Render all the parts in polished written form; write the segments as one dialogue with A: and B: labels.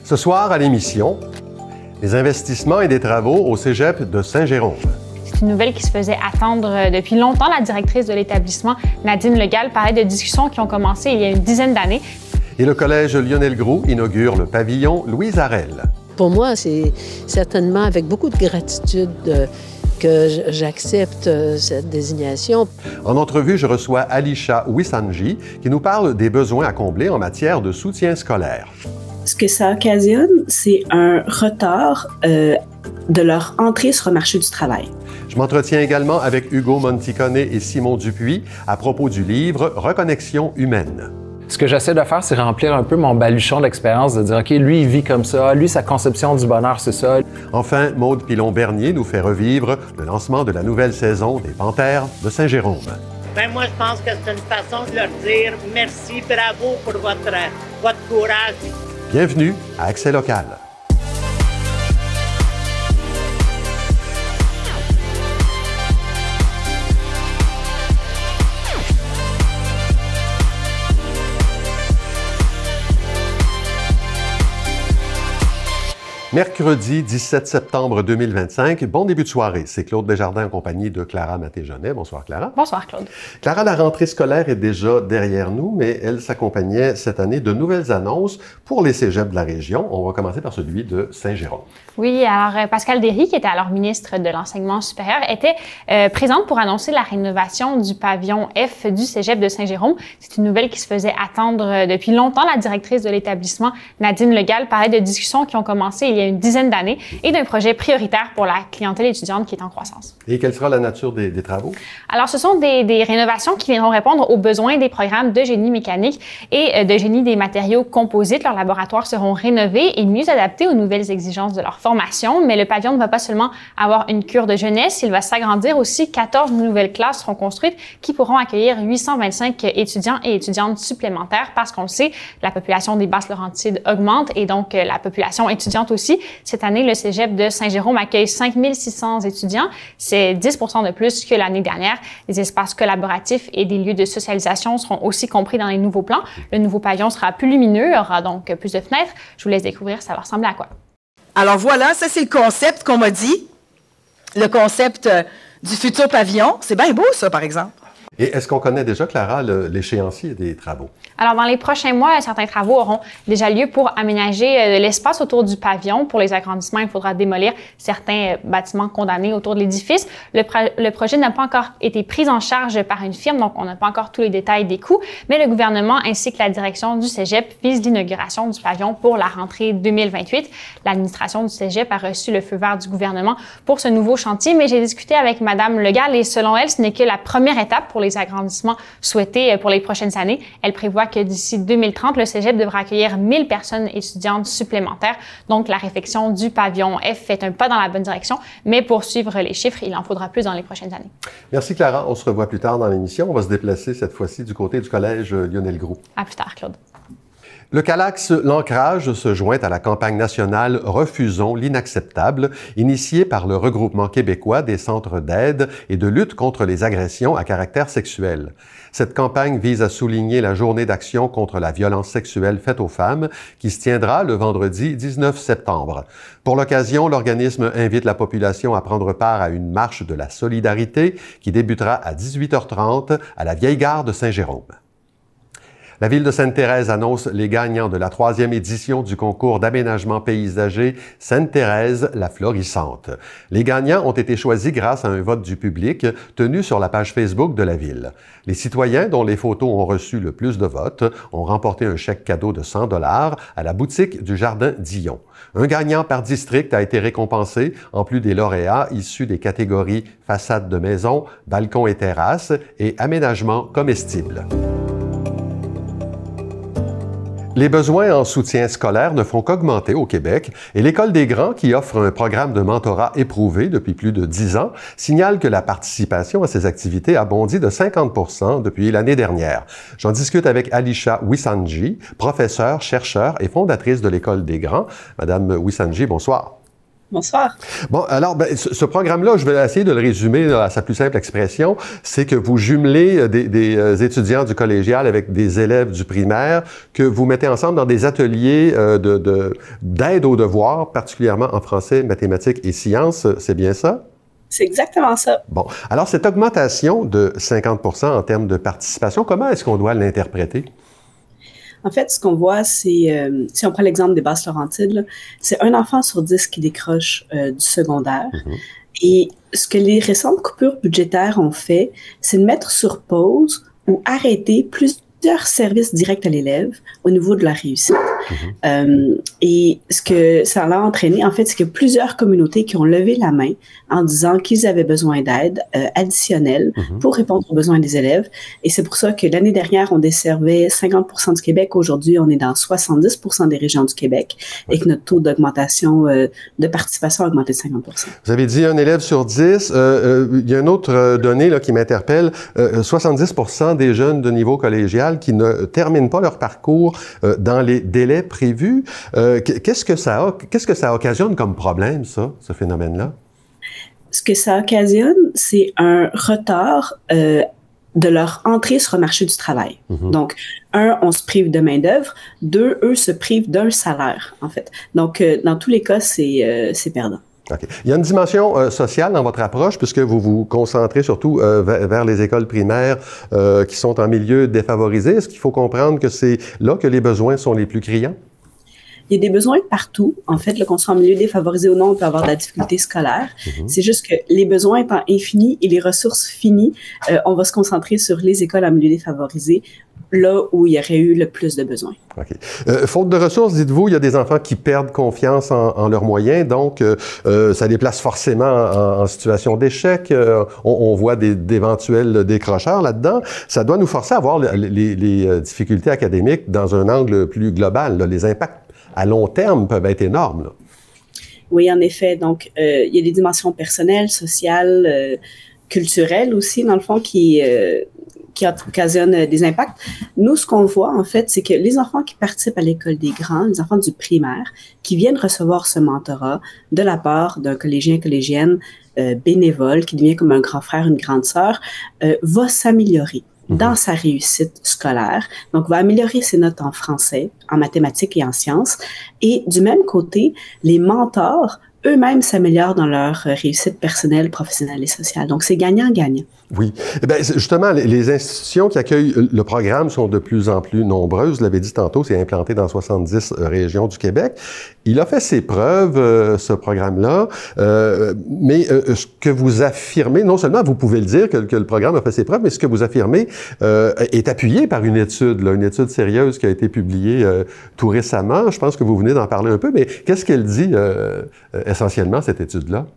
A: Ce soir à l'émission, les investissements et des travaux au cégep de Saint-Jérôme.
B: C'est une nouvelle qui se faisait attendre depuis longtemps. La directrice de l'établissement, Nadine Legal, parlait de discussions qui ont commencé il y a une dizaine d'années.
A: Et le collège Lionel Groulx inaugure le pavillon Louise Arel.
C: Pour moi, c'est certainement avec beaucoup de gratitude que j'accepte cette désignation.
A: En entrevue, je reçois Alisha Wisanji qui nous parle des besoins à combler en matière de soutien scolaire.
D: Ce que ça occasionne, c'est un retard de leur entrée sur le marché du travail.
A: Je m'entretiens également avec Hugo Monticone et Simon Dupuis à propos du livre « Reconnexion humaine ».
E: Ce que j'essaie de faire, c'est remplir un peu mon baluchon d'expérience, de dire, OK, lui, il vit comme ça, lui, sa conception du bonheur, c'est ça.
A: Enfin, Maude Pilon-Bernier nous fait revivre le lancement de la nouvelle saison des Panthères de Saint-Jérôme.
F: Ben moi, je pense que c'est une façon de leur dire merci, bravo pour votre courage.
A: Bienvenue à Accès local. Mercredi 17 septembre 2025, bon début de soirée. C'est Claude Desjardins en compagnie de Clara Maté-Genet. Bonsoir Clara.
B: Bonsoir Claude.
A: Clara, la rentrée scolaire est déjà derrière nous, mais elle s'accompagnait cette année de nouvelles annonces pour les cégeps de la région. On va commencer par celui de Saint-Jérôme.
B: Oui, alors Pascal Derry, qui était alors ministre de l'Enseignement supérieur, était présente pour annoncer la rénovation du pavillon F du cégep de Saint-Jérôme. C'est une nouvelle qui se faisait attendre depuis longtemps. La directrice de l'établissement, Nadine Legal, parlait de discussions qui ont commencé il y a une dizaine d'années et d'un projet prioritaire pour la clientèle étudiante qui est en croissance.
A: Et quelle sera la nature des travaux? Alors,
B: ce sont des rénovations qui viendront répondre aux besoins des programmes de génie mécanique et de génie des matériaux composites. Leurs laboratoires seront rénovés et mieux adaptés aux nouvelles exigences de leur formation. Mais le pavillon ne va pas seulement avoir une cure de jeunesse, il va s'agrandir aussi. 14 nouvelles classes seront construites qui pourront accueillir 825 étudiants et étudiantes supplémentaires parce qu'on le sait, la population des Basses-Laurentides augmente et donc la population étudiante aussi. Cette année, le cégep de Saint-Jérôme accueille 5600 étudiants. C'est 10 % de plus que l'année dernière. Les espaces collaboratifs et des lieux de socialisation seront aussi compris dans les nouveaux plans. Le nouveau pavillon sera plus lumineux, aura donc plus de fenêtres. Je vous laisse découvrir, ça va ressembler à quoi.
G: Alors voilà, ça c'est le concept qu'on m'a dit. Le concept du futur pavillon. C'est bien beau ça, par exemple.
A: Et est-ce qu'on connaît déjà, Clara, l'échéancier des travaux?
B: Alors, dans les prochains mois, certains travaux auront déjà lieu pour aménager l'espace autour du pavillon. Pour les agrandissements, il faudra démolir certains bâtiments condamnés autour de l'édifice. Le projet n'a pas encore été pris en charge par une firme, donc on n'a pas encore tous les détails des coûts, mais le gouvernement ainsi que la direction du cégep visent l'inauguration du pavillon pour la rentrée 2028. L'administration du cégep a reçu le feu vert du gouvernement pour ce nouveau chantier, mais j'ai discuté avec Mme Legal et selon elle, ce n'est que la première étape pour les agrandissements souhaités pour les prochaines années. Elle prévoit que d'ici 2030, le cégep devra accueillir 1000 personnes étudiantes supplémentaires. Donc, la réfection du pavillon F est un pas dans la bonne direction, mais pour suivre les chiffres, il en faudra plus dans les prochaines années.
A: Merci Clara. On se revoit plus tard dans l'émission. On va se déplacer cette fois-ci du côté du collège Lionel Groulx.
B: À plus tard, Claude.
A: Le Calax L'Ancrage se joint à la campagne nationale Refusons l'inacceptable, initiée par le regroupement québécois des centres d'aide et de lutte contre les agressions à caractère sexuel. Cette campagne vise à souligner la journée d'action contre la violence sexuelle faite aux femmes qui se tiendra le vendredi 19 septembre. Pour l'occasion, l'organisme invite la population à prendre part à une marche de la solidarité qui débutera à 18h30 à la Vieille Gare de Saint-Jérôme. La Ville de Sainte-Thérèse annonce les gagnants de la 3e édition du concours d'aménagement paysager Sainte-Thérèse, la florissante. Les gagnants ont été choisis grâce à un vote du public tenu sur la page Facebook de la Ville. Les citoyens dont les photos ont reçu le plus de votes ont remporté un chèque cadeau de 100 $ à la boutique du Jardin Dillon. Un gagnant par district a été récompensé, en plus des lauréats issus des catégories façade de maison, balcon et terrasse et aménagement comestible. Les besoins en soutien scolaire ne font qu'augmenter au Québec et l'École des Grands, qui offre un programme de mentorat éprouvé depuis plus de 10 ans, signale que la participation à ces activités a bondi de 50 % depuis l'année dernière. J'en discute avec Alisha Wisanji, professeure, chercheure et fondatrice de l'École des Grands. Madame Wisanji, bonsoir.
D: Bonsoir.
A: Bon, alors, ce programme-là, je vais essayer de le résumer là, à sa plus simple expression. C'est que vous jumelez des étudiants du collégial avec des élèves du primaire, que vous mettez ensemble dans des ateliers d'aide aux devoirs, particulièrement en français, mathématiques et sciences. C'est bien ça?
D: C'est exactement ça.
A: Bon. Alors, cette augmentation de 50% en termes de participation, comment est-ce qu'on doit l'interpréter?
D: En fait, ce qu'on voit, c'est, si on prend l'exemple des Basses-Laurentides, c'est 1 enfant sur 10 qui décroche du secondaire. Et ce que les récentes coupures budgétaires ont fait, c'est de mettre sur pause ou arrêter plusieurs services directs à l'élève au niveau de la réussite. Et ce que ça a entraîné, en fait, c'est que plusieurs communautés qui ont levé la main en disant qu'ils avaient besoin d'aide additionnelle pour répondre aux besoins des élèves. Et c'est pour ça que l'année dernière, on desservait 50% du Québec. Aujourd'hui, on est dans 70% des régions du Québec et que notre taux d'augmentation de participation a augmenté de 50%.
A: Vous avez dit un élève sur 10. Il y a une autre donnée là, qui m'interpelle. 70% des jeunes de niveau collégial qui ne terminent pas leur parcours dans les délais prévus. Qu'est-ce que ça occasionne comme problème, ça, ce phénomène-là?
D: Ce que ça occasionne, c'est un retard de leur entrée sur le marché du travail. Donc, 1, on se prive de main-d'œuvre. 2, eux se privent d'un salaire, en fait. Donc, dans tous les cas, c'est perdant.
A: Okay. Il y a une dimension sociale dans votre approche, puisque vous vous concentrez surtout vers les écoles primaires qui sont en milieu défavorisé. Est-ce qu'il faut comprendre que c'est là que les besoins sont les plus criants?
D: Il y a des besoins partout. En fait, qu'on soit en milieu défavorisé ou non, on peut avoir de la difficulté scolaire. C'est juste que les besoins étant infinis et les ressources finies, on va se concentrer sur les écoles en milieu défavorisé, là où il y aurait eu le plus de besoins.
A: OK. Faute de ressources, dites-vous, il y a des enfants qui perdent confiance en leurs moyens, donc ça les place forcément en situation d'échec. On voit d'éventuels décrocheurs là-dedans. Ça doit nous forcer à voir les difficultés académiques dans un angle plus global. Là. Les impacts à long terme peuvent être énormes. Là.
D: Oui, en effet. Donc, il y a des dimensions personnelles, sociales, culturelles aussi, dans le fond, qui occasionnent des impacts. Nous, ce qu'on voit, en fait, c'est que les enfants qui participent à l'école des grands, les enfants du primaire, qui viennent recevoir ce mentorat de la part d'un collégien, collégienne bénévole, qui devient comme un grand frère, une grande sœur, va s'améliorer dans sa réussite scolaire. Donc, va améliorer ses notes en français, en mathématiques et en sciences. Et du même côté, les mentors eux-mêmes s'améliorent dans leur réussite personnelle, professionnelle et sociale. Donc, c'est gagnant-gagnant.
A: Oui. Eh bien, justement, les institutions qui accueillent le programme sont de plus en plus nombreuses. Vous l'avez dit tantôt, c'est implanté dans 70 régions du Québec. Il a fait ses preuves, ce programme-là, mais ce que vous affirmez, non seulement vous pouvez le dire que le programme a fait ses preuves, mais ce que vous affirmez est appuyé par une étude sérieuse qui a été publiée tout récemment. Je pense que vous venez d'en parler un peu, mais qu'est-ce qu'elle dit essentiellement, cette étude-là?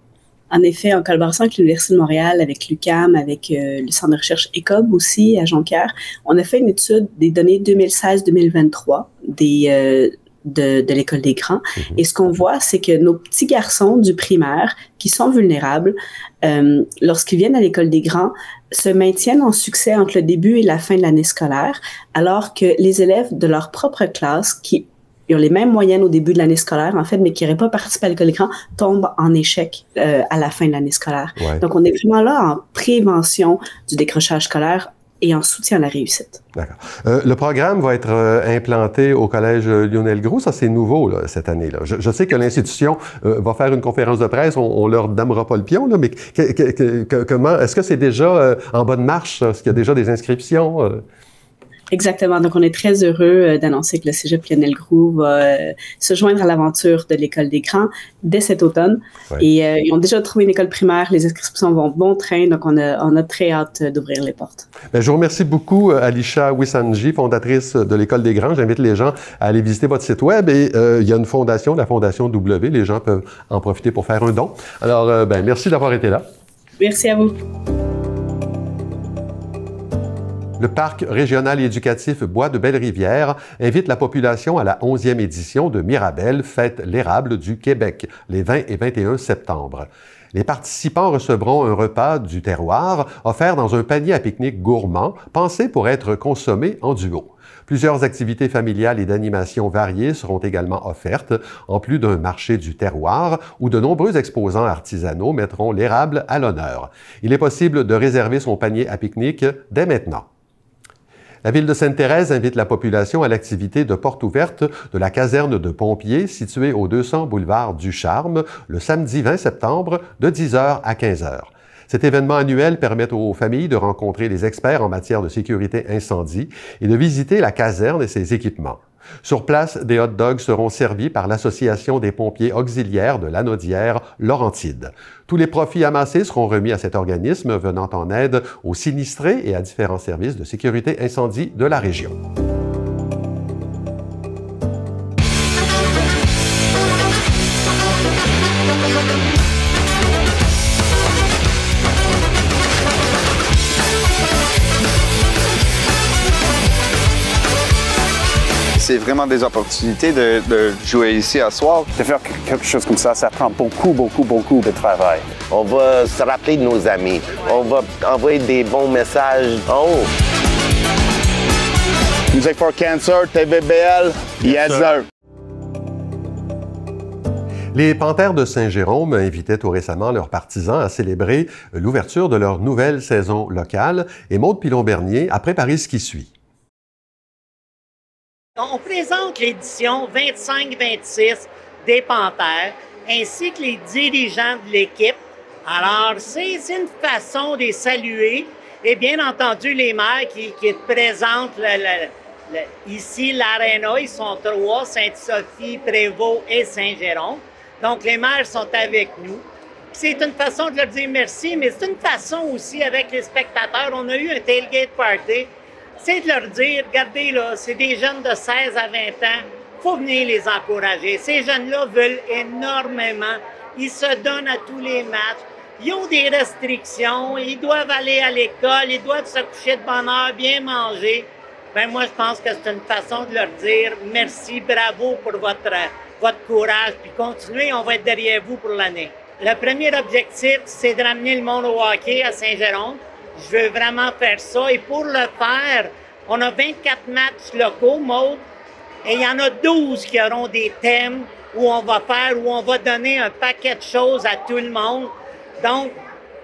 D: En effet, en collaboration avec l'Université de Montréal, avec l'UQAM, avec le Centre de recherche ECOB aussi à Jonquière, on a fait une étude des données 2016-2023 de l'école des grands. Et ce qu'on voit, c'est que nos petits garçons du primaire qui sont vulnérables, lorsqu'ils viennent à l'école des grands, se maintiennent en succès entre le début et la fin de l'année scolaire, alors que les élèves de leur propre classe ils ont les mêmes moyennes au début de l'année scolaire, en fait, mais qui n'auraient pas participé à l'école des grands, tombent en échec à la fin de l'année scolaire. Ouais. Donc, on est vraiment là en prévention du décrochage scolaire et en soutien à la réussite.
A: D'accord. Le programme va être implanté au Collège Lionel Groulx. Ça, c'est nouveau là, cette année-là. Je sais que l'institution va faire une conférence de presse. On leur damera pas le pion, là, mais comment est-ce que c'est déjà en bonne marche? Est-ce qu'il y a déjà des inscriptions?
D: Exactement. Donc, on est très heureux d'annoncer que le Cégep Lionel Groulx va se joindre à l'aventure de l'École des grands dès cet automne. Ouais. Et ils ont déjà trouvé une école primaire. Les inscriptions vont bon train. Donc, on a très hâte d'ouvrir les portes.
A: Bien, je vous remercie beaucoup, Alisha Wisanji, fondatrice de l'École des grands. J'invite les gens à aller visiter votre site web. Et il y a une fondation, la Fondation W. Les gens peuvent en profiter pour faire un don. Alors, merci d'avoir été là.
D: Merci à vous.
A: Le parc régional et éducatif Bois de Belle-Rivière invite la population à la 11e édition de Mirabelle, Fête l'érable du Québec, les 20 et 21 septembre. Les participants recevront un repas du terroir offert dans un panier à pique-nique gourmand, pensé pour être consommé en duo. Plusieurs activités familiales et d'animation variées seront également offertes, en plus d'un marché du terroir où de nombreux exposants artisanaux mettront l'érable à l'honneur. Il est possible de réserver son panier à pique-nique dès maintenant. La Ville de Sainte-Thérèse invite la population à l'activité de porte ouverte de la caserne de pompiers située au 200 boulevard du Charme le samedi 20 septembre de 10h à 15h. Cet événement annuel permet aux familles de rencontrer les experts en matière de sécurité incendie et de visiter la caserne et ses équipements. Sur place, des hot dogs seront servis par l'Association des pompiers auxiliaires de Lanaudière Laurentide. Tous les profits amassés seront remis à cet organisme venant en aide aux sinistrés et à différents services de sécurité incendie de la région.
H: C'est vraiment des opportunités de jouer ici à soir.
I: De faire quelque chose comme ça prend beaucoup de travail.
J: On va se rappeler de nos amis. On va envoyer des bons messages en haut.
I: Music for Cancer, TVBL, yes sir.
A: Les Panthères de Saint-Jérôme invitaient tout récemment leurs partisans à célébrer l'ouverture de leur nouvelle saison locale et Maude Pilon-Bernier a préparé ce qui suit.
F: On présente l'édition 25-26 des Panthères, ainsi que les dirigeants de l'équipe. Alors, c'est une façon de les saluer. Et bien entendu, les maires qui présentent ici l'aréna, ils sont 3, Sainte-Sophie, Prévost et Saint-Jérôme. Donc, les maires sont avec nous. C'est une façon de leur dire merci, mais c'est une façon aussi avec les spectateurs. On a eu un tailgate party. C'est de leur dire, regardez là, c'est des jeunes de 16 à 20 ans, il faut venir les encourager. Ces jeunes-là veulent énormément, ils se donnent à tous les matchs, ils ont des restrictions, ils doivent aller à l'école, ils doivent se coucher de bonne heure, bien manger. Ben moi, je pense que c'est une façon de leur dire merci, bravo pour votre courage, puis continuez, on va être derrière vous pour l'année. Le premier objectif, c'est de ramener le monde au hockey à Saint-Jérôme. Je veux vraiment faire ça. Et pour le faire, on a 24 matchs locaux, Maude, et il y en a 12 qui auront des thèmes où on va donner un paquet de choses à tout le monde. Donc,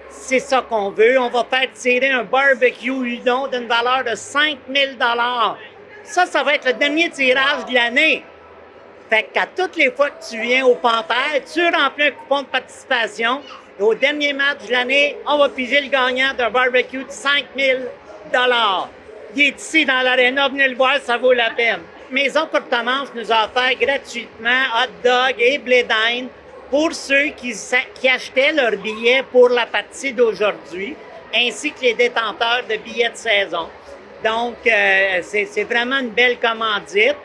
F: c'est ça qu'on veut. On va faire tirer un barbecue udon d'une valeur de 5 000 $. Ça va être le dernier tirage de l'année. Fait qu'à toutes les fois que tu viens au Panthère, tu remplis un coupon de participation. Et au dernier match de l'année, on va piger le gagnant d'un barbecue de 5 000 $. Il est ici dans l'aréna, venez le voir, ça vaut la peine. Maison Courtemanche nous a offert gratuitement hot dog et blé d'Inde pour ceux qui achetaient leurs billets pour la partie d'aujourd'hui, ainsi que les détenteurs de billets de saison. Donc, c'est vraiment une belle commandite.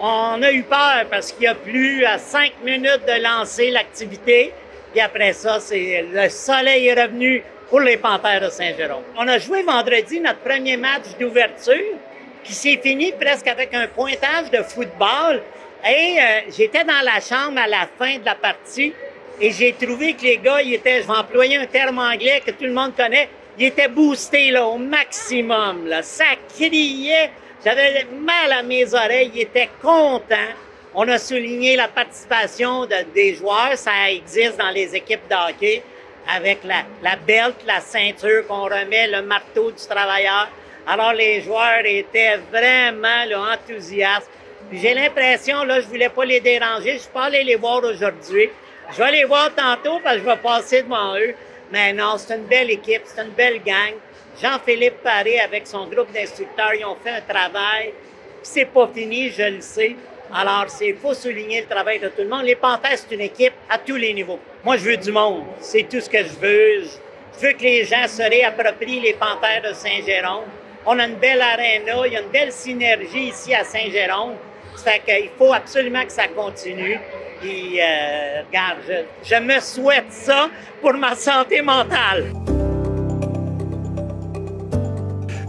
F: On a eu peur parce qu'il y a plus à 5 minutes de lancer l'activité. Puis après ça, le soleil est revenu pour les Panthères de Saint-Jérôme. On a joué vendredi notre premier match d'ouverture qui s'est fini presque avec un pointage de football. Et j'étais dans la chambre à la fin de la partie et j'ai trouvé que les gars, je vais employer un terme anglais que tout le monde connaît, ils étaient boostés là, au maximum. Là. Ça criait, j'avais mal à mes oreilles, ils étaient contents. On a souligné la participation des joueurs, ça existe dans les équipes de hockey, avec la belt, la ceinture qu'on remet, le marteau du travailleur. Alors les joueurs étaient vraiment là, enthousiastes. Puis j'ai l'impression, là, je voulais pas les déranger, je suis pas allé les voir aujourd'hui. Je vais les voir tantôt parce que je vais passer devant eux. Mais non, c'est une belle équipe, c'est une belle gang. Jean-Philippe Paré avec son groupe d'instructeurs, ils ont fait un travail. C'est pas fini, je le sais. Alors, il faut souligner le travail de tout le monde. Les Panthères, c'est une équipe à tous les niveaux. Moi, je veux du monde. C'est tout ce que je veux. Je veux que les gens se réapproprient les Panthères de Saint-Jérôme. On a une belle aréna, il y a une belle synergie ici à Saint-Jérôme. Ça fait qu'il faut absolument que ça continue. Puis, regarde, je me souhaite ça pour ma santé mentale.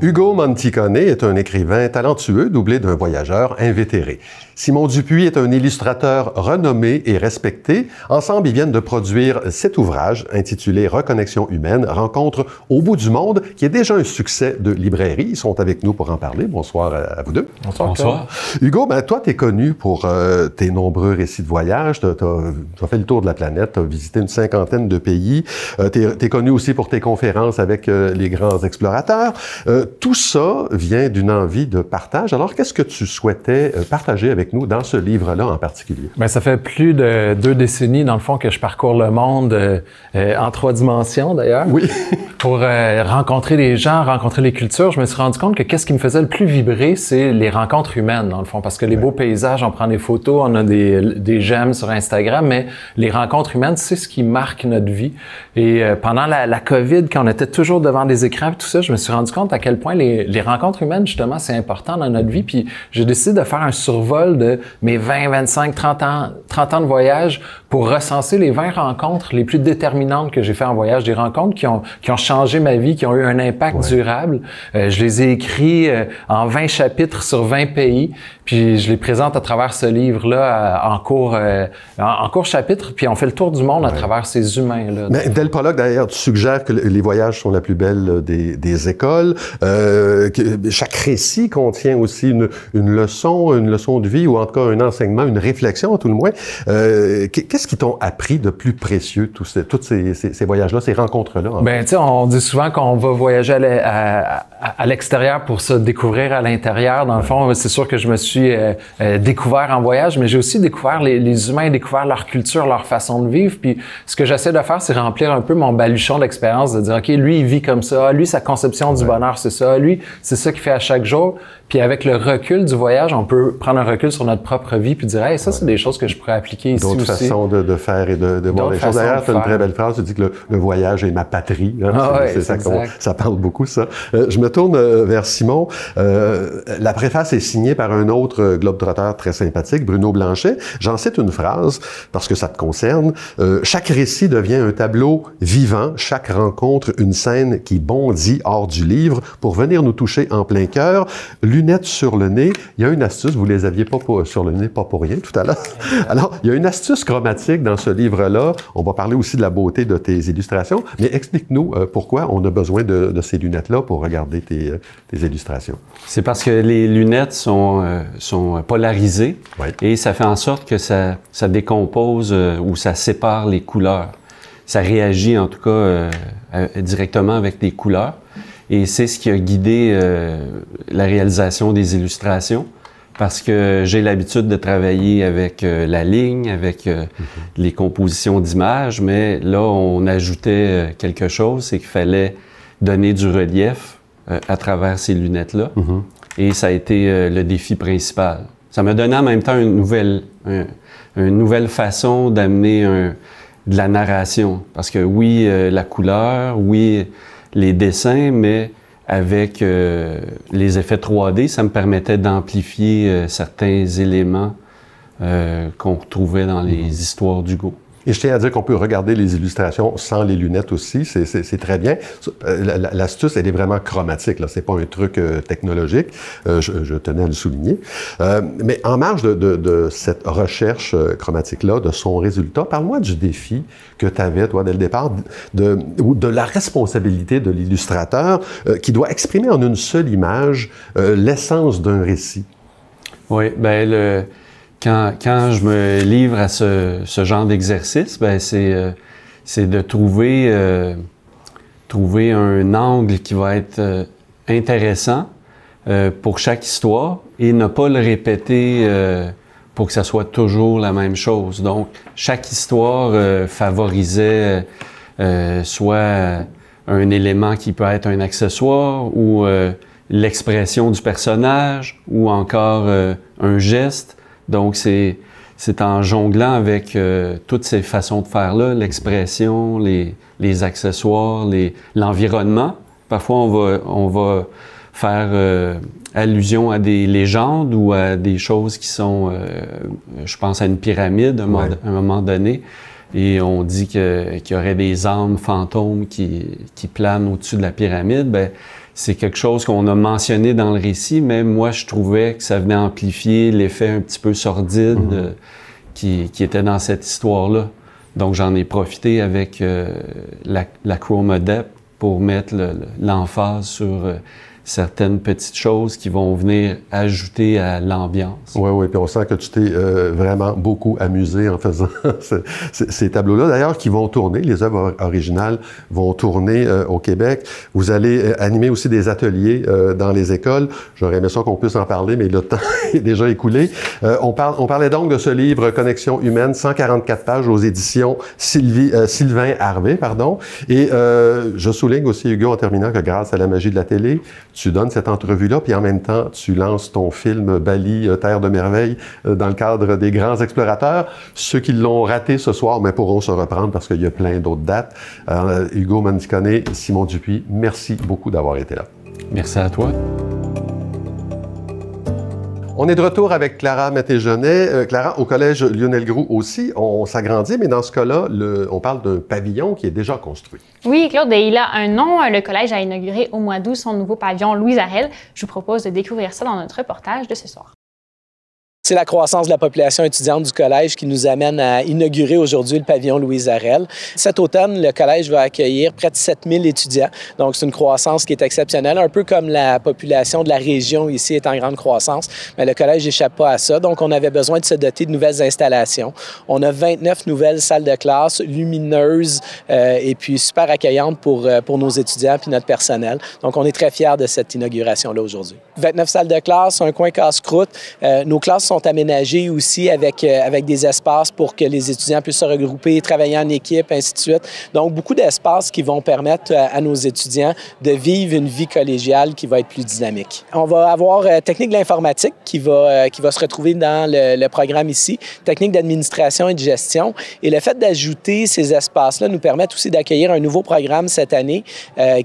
A: Ugo Monticone est un écrivain talentueux doublé d'un voyageur invétéré. Simon Dupuis est un illustrateur renommé et respecté. Ensemble, ils viennent de produire cet ouvrage intitulé Reconnexion humaine, rencontre au bout du monde, qui est déjà un succès de librairie. Ils sont avec nous pour en parler. Bonsoir à vous deux.
E: Bonsoir. Bonsoir.
A: Hugo, ben, toi, tu es connu pour tes nombreux récits de voyage. Tu as fait le tour de la planète, tu as visité une 50aine de pays. Tu es connu aussi pour tes conférences avec les grands explorateurs. Tout ça vient d'une envie de partage. Alors, qu'est-ce que tu souhaitais partager avec nous dans ce livre-là en particulier?
E: Bien, ça fait plus de 2 décennies, dans le fond, que je parcours le monde en 3 dimensions, d'ailleurs.
A: Oui.
E: Pour rencontrer les gens, rencontrer les cultures. Je me suis rendu compte que qu'est-ce qui me faisait le plus vibrer, c'est les rencontres humaines, dans le fond. Parce que les beaux paysages, on prend des photos, on a des j'aime sur Instagram, mais les rencontres humaines, c'est ce qui marque notre vie. Et pendant la COVID, quand on était toujours devant des écrans et tout ça, je me suis rendu compte à quel point les rencontres humaines, justement, c'est important dans notre vie. Puis j'ai décidé de faire un survol de mes 20, 25, 30 ans de voyage pour recenser les 20 rencontres les plus déterminantes que j'ai fait en voyage, des rencontres qui ont changé ma vie, qui ont eu un impact durable. Je les ai écrits en 20 chapitres sur 20 pays, puis je les présente à travers ce livre-là en cours chapitre, puis on fait le tour du monde à travers ces humains-là.
A: Mais dès le prologue, d'ailleurs, tu suggères que les voyages sont la plus belle des écoles, que chaque récit contient aussi une leçon de vie, ou en tout cas un enseignement, une réflexion à tout le moins. Qu'est-ce qui t'ont appris de plus précieux, tous ces voyages-là, ces rencontres-là?
E: Ben, tu sais, on dit souvent qu'on va voyager à l'extérieur pour se découvrir à l'intérieur. Dans le fond, c'est sûr que je me suis découvert en voyage, mais j'ai aussi découvert les humains, découvert leur culture, leur façon de vivre. Puis ce que j'essaie de faire, c'est remplir un peu mon baluchon d'expérience, de dire, OK, lui, il vit comme ça. Lui, sa conception du bonheur, c'est ça. Lui, c'est ça qu'il fait à chaque jour. Puis avec le recul du voyage, on peut prendre un recul sur notre propre vie puis dire, hey, ça, c'est des choses que je pourrais appliquer ici aussi.
A: D'autres façons de faire et de voir les choses. D'ailleurs, tu as une très belle phrase, tu dis que le voyage est ma patrie. Hein? C'est ça, ça parle beaucoup, ça. Je me tourne vers Simon. La préface est signée par un autre globe-trotteur très sympathique, Bruno Blanchet. J'en cite une phrase, parce que ça te concerne. Chaque récit devient un tableau vivant, chaque rencontre une scène qui bondit hors du livre pour venir nous toucher en plein cœur. Lunettes sur le nez, il y a une astuce, vous les aviez pas sur le nez, pas pour rien tout à l'heure. Alors, il y a une astuce chromatique dans ce livre-là. On va parler aussi de la beauté de tes illustrations, mais explique-nous pourquoi on a besoin de ces lunettes-là pour regarder tes illustrations.
K: C'est parce que les lunettes sont polarisées et ça fait en sorte que ça décompose ou ça sépare les couleurs. Ça réagit en tout cas directement avec des couleurs. Et c'est ce qui a guidé la réalisation des illustrations, parce que j'ai l'habitude de travailler avec la ligne, avec les compositions d'images, mais là, on ajoutait quelque chose, c'est qu'il fallait donner du relief à travers ces lunettes-là. Et ça a été le défi principal. Ça m'a donné en même temps une nouvelle façon d'amener de la narration, parce que oui, la couleur, oui, les dessins, mais avec les effets 3D, ça me permettait d'amplifier certains éléments qu'on retrouvait dans les histoires d'Hugo.
A: Et je tiens à dire qu'on peut regarder les illustrations sans les lunettes aussi, c'est très bien. L'astuce, elle est vraiment chromatique, là. C'est pas un truc technologique, je tenais à le souligner. Mais en marge de cette recherche chromatique-là, de son résultat, parle-moi du défi que tu avais, toi, dès le départ, ou de la responsabilité de l'illustrateur qui doit exprimer en une seule image l'essence d'un récit.
K: Oui, bien, Quand je me livre à ce genre d'exercice, ben c'est de trouver un angle qui va être intéressant pour chaque histoire et ne pas le répéter pour que ça soit toujours la même chose. Donc, chaque histoire favorisait soit un élément qui peut être un accessoire ou l'expression du personnage ou encore un geste. Donc, c'est en jonglant avec toutes ces façons de faire-là, l'expression, les accessoires, l'environnement. Parfois, on va faire allusion à des légendes ou à des choses qui sont, je pense à une pyramide à un moment donné. et on dit qu'il y aurait des âmes fantômes qui planent au-dessus de la pyramide, ben c'est quelque chose qu'on a mentionné dans le récit, mais moi, je trouvais que ça venait amplifier l'effet un petit peu sordide qui était dans cette histoire-là. Donc, j'en ai profité avec la Chroma Depth pour mettre l'emphase sur certaines petites choses qui vont venir ajouter à l'ambiance.
A: Oui, puis on sent que tu t'es vraiment beaucoup amusé en faisant ces tableaux-là. D'ailleurs, qui vont tourner, les œuvres originales vont tourner au Québec. Vous allez animer aussi des ateliers dans les écoles. J'aurais aimé ça qu'on puisse en parler, mais le temps est déjà écoulé. On parlait donc de ce livre « Connexion humaine », 144 pages aux éditions Sylvain Harvey, pardon. Et je souligne aussi, Hugo, en terminant, que grâce à la magie de la télé, tu donnes cette entrevue-là, puis en même temps, tu lances ton film Bali, Terre de merveille, dans le cadre des grands explorateurs. Ceux qui l'ont raté ce soir, mais pourront se reprendre parce qu'il y a plein d'autres dates. Hugo Mandicone, Simon Dupuis, merci beaucoup d'avoir été là.
K: Merci à toi.
A: On est de retour avec Clara Mété-Genet. Clara, au Collège Lionel Groux aussi, on s'agrandit, mais dans ce cas-là, on parle d'un pavillon qui est déjà construit.
B: Oui, Claude, il a un nom. Le collège a inauguré au mois d'août son nouveau pavillon Louise Arel. Je vous propose de découvrir ça dans notre reportage de ce soir.
L: C'est la croissance de la population étudiante du collège qui nous amène à inaugurer aujourd'hui le pavillon Louise Arel. Cet automne, le collège va accueillir près de 7000 étudiants. Donc, c'est une croissance qui est exceptionnelle, un peu comme la population de la région ici est en grande croissance. Mais le collège n'échappe pas à ça. Donc, on avait besoin de se doter de nouvelles installations. On a 29 nouvelles salles de classe lumineuses et puis super accueillantes pour nos étudiants puis notre personnel. Donc, on est très fiers de cette inauguration-là aujourd'hui. 29 salles de classe, un coin casse-croûte. Nos classes sont aménagées aussi avec des espaces pour que les étudiants puissent se regrouper, travailler en équipe, ainsi de suite. Donc, beaucoup d'espaces qui vont permettre à nos étudiants de vivre une vie collégiale qui va être plus dynamique. On va avoir technique de l'informatique qui va se retrouver dans le programme ici, technique d'administration et de gestion. Et le fait d'ajouter ces espaces-là nous permet aussi d'accueillir un nouveau programme cette année,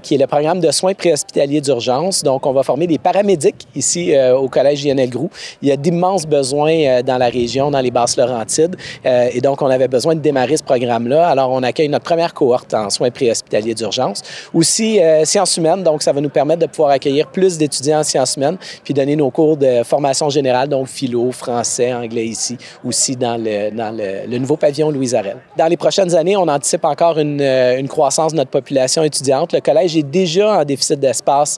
L: qui est le programme de soins préhospitaliers d'urgence. Donc, on va former des paramédics ici au Collège Lionel Groux. Il y a d'immenses besoins dans la région, dans les Basses-Laurentides. Et donc, on avait besoin de démarrer ce programme-là. Alors, on accueille notre première cohorte en soins préhospitaliers d'urgence. Aussi, sciences humaines. Donc, ça va nous permettre de pouvoir accueillir plus d'étudiants en sciences humaines puis donner nos cours de formation générale, donc philo, français, anglais ici, aussi dans le nouveau pavillon Louise Arel. Dans les prochaines années, on anticipe encore une croissance de notre population étudiante. Le collège est déjà en déficit d'espace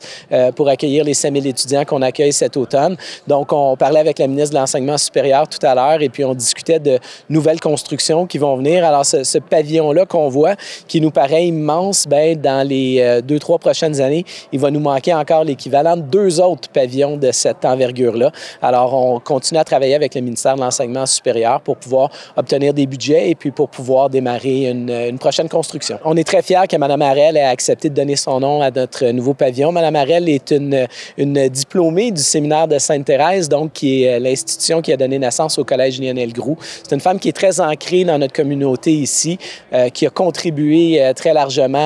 L: pour accueillir les 5000 étudiants qu'on accueille cet automne. Donc, on parlait avec la ministre de l'Enseignement supérieur tout à l'heure et puis on discutait de nouvelles constructions qui vont venir. Alors, ce pavillon-là qu'on voit, qui nous paraît immense, bien, dans les 2-3 prochaines années, il va nous manquer encore l'équivalent de 2 autres pavillons de cette envergure-là. Alors, on continue à travailler avec le ministère de l'Enseignement supérieur pour pouvoir obtenir des budgets et puis pour pouvoir démarrer une prochaine construction. On est très fiers que Mme Arel ait accepté de donner son nom à notre nouveau pavillon. Mme Arel est une diplômée du séminaire de Sainte-Thérèse, donc qui est l'institution qui a donné naissance au Collège Lionel Groux. C'est une femme qui est très ancrée dans notre communauté ici, qui a contribué très largement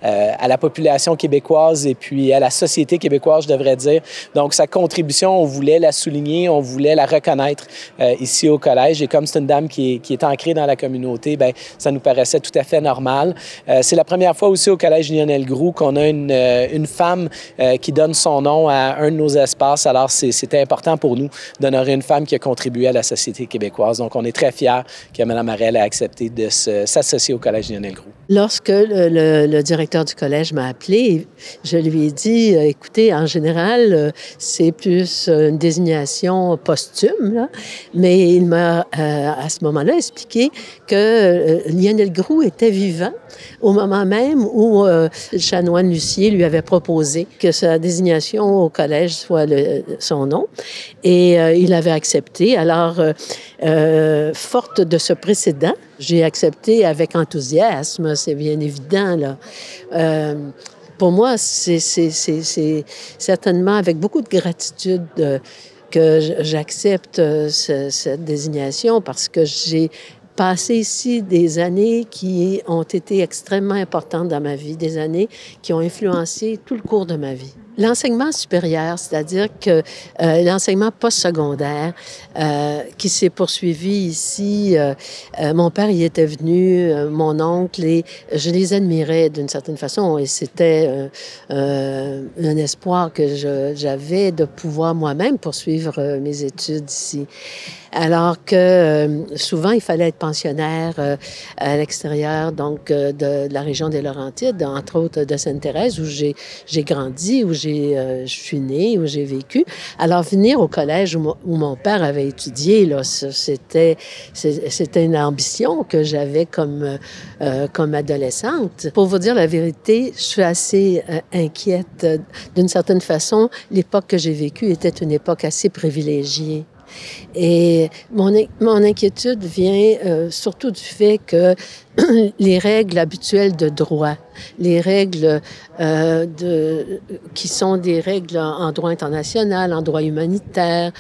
L: à la population québécoise et puis à la société québécoise, je devrais dire. Donc, sa contribution, on voulait la souligner, on voulait la reconnaître ici au Collège. Et comme c'est une dame qui est ancrée dans la communauté, bien, ça nous paraissait tout à fait normal. C'est la première fois aussi au Collège Lionel Groux qu'on a une femme qui donne son nom à un de nos espaces. Alors, c'était important pour nous d'honorer une femme qui a contribué à la société québécoise. Donc, on est très fiers que Mme Arel ait accepté de s'associer au Collège Lionel Groux.
C: Lorsque le directeur du collège m'a appelé, je lui ai dit, écoutez, en général, c'est plus une désignation posthume, là, mais il m'a, à ce moment-là, expliqué que Lionel Groux était vivant au moment même où le chanoine Lucier lui avait proposé que sa désignation au collège soit son nom. Et il avait accepté. Alors, forte de ce précédent, j'ai accepté avec enthousiasme, c'est bien évident, là. Pour moi, c'est certainement avec beaucoup de gratitude que j'accepte cette désignation parce que j'ai passé ici des années qui ont été extrêmement importantes dans ma vie, des années qui ont influencé tout le cours de ma vie. l'enseignement supérieur, c'est-à-dire que l'enseignement postsecondaire qui s'est poursuivi ici, mon père y était venu, mon oncle, et je les admirais d'une certaine façon, et c'était un espoir que j'avais de pouvoir moi-même poursuivre mes études ici. Alors que souvent, il fallait être pensionnaire à l'extérieur, donc de la région des Laurentides, entre autres de Sainte-Thérèse, où j'ai grandi, où je suis née, où j'ai vécu. Alors, venir au collège où mon père avait étudié, là, c'était une ambition que j'avais comme adolescente. Pour vous dire la vérité, je suis assez inquiète. D'une certaine façon, l'époque que j'ai vécue était une époque assez privilégiée. Et mon inquiétude vient surtout du fait que les règles habituelles de droit, les règles qui sont des règles en droit international, en droit humanitaire,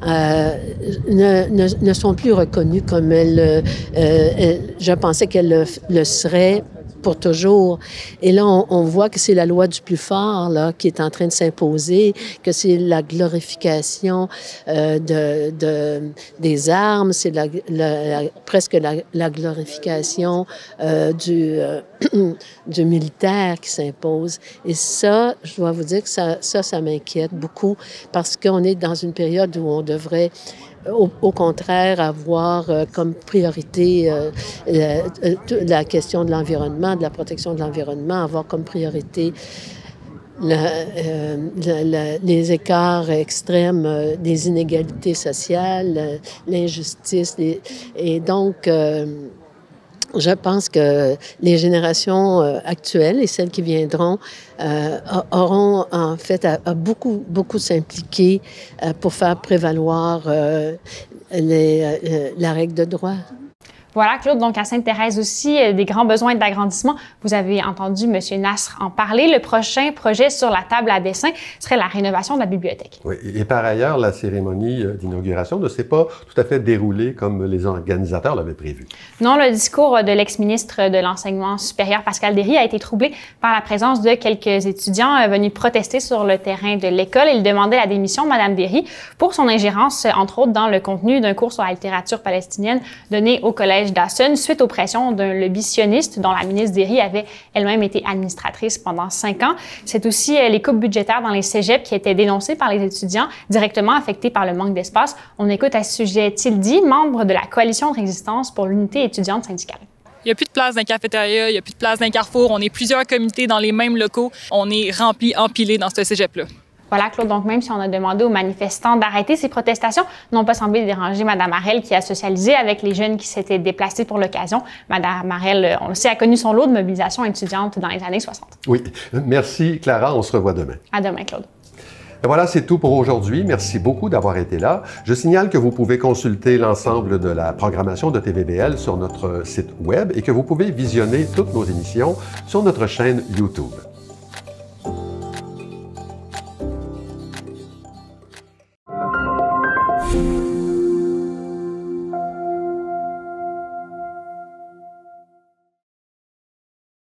C: ne sont plus reconnues comme je pensais qu'elles le seraient pour toujours. Et là, on voit que c'est la loi du plus fort là, qui est en train de s'imposer, que c'est la glorification des armes, c'est presque la glorification du militaire qui s'impose. Et ça, je dois vous dire que ça m'inquiète beaucoup parce qu'on est dans une période où on devrait au contraire, avoir comme priorité la question de l'environnement, de la protection de l'environnement, avoir comme priorité les écarts extrêmes, les inégalités sociales, l'injustice. Et donc, je pense que les générations actuelles et celles qui viendront auront en fait à beaucoup s'impliquer pour faire prévaloir la règle de droit.
B: Voilà, Claude, donc à Sainte-Thérèse aussi, des grands besoins d'agrandissement. Vous avez entendu M. Nasr en parler. Le prochain projet sur la table à dessin serait la rénovation de la bibliothèque.
A: Oui, et par ailleurs, la cérémonie d'inauguration ne s'est pas tout à fait déroulée comme les organisateurs l'avaient prévu.
B: Non, le discours de l'ex-ministre de l'Enseignement supérieur, Pascal Derry, a été troublé par la présence de quelques étudiants venus protester sur le terrain de l'école. Il demandait la démission de Mme Derry pour son ingérence, entre autres, dans le contenu d'un cours sur la littérature palestinienne donné au collège Dawson suite aux pressions d'un lobby sioniste dont la ministre Derry avait elle-même été administratrice pendant 5 ans. C'est aussi les coupes budgétaires dans les cégeps qui étaient dénoncées par les étudiants directement affectés par le manque d'espace. On écoute à ce sujet Tildy, membre de la Coalition de résistance pour l'unité étudiante syndicale.
M: Il n'y a plus de place dans les cafétérias, il n'y a plus de place dans les carrefours. On est plusieurs comités dans les mêmes locaux. On est remplis, empilés dans ce cégep-là.
B: Voilà, Claude. Donc, même si on a demandé aux manifestants d'arrêter ces protestations, n'ont pas semblé déranger Mme Harel, qui a socialisé avec les jeunes qui s'étaient déplacés pour l'occasion. Mme Harel, on le sait, a connu son lot de mobilisation étudiante dans les années 60.
A: Oui. Merci, Clara. On se revoit demain.
B: À demain, Claude.
A: Et voilà, c'est tout pour aujourd'hui. Merci beaucoup d'avoir été là. Je signale que vous pouvez consulter l'ensemble de la programmation de TVBL sur notre site Web et que vous pouvez visionner toutes nos émissions sur notre chaîne YouTube.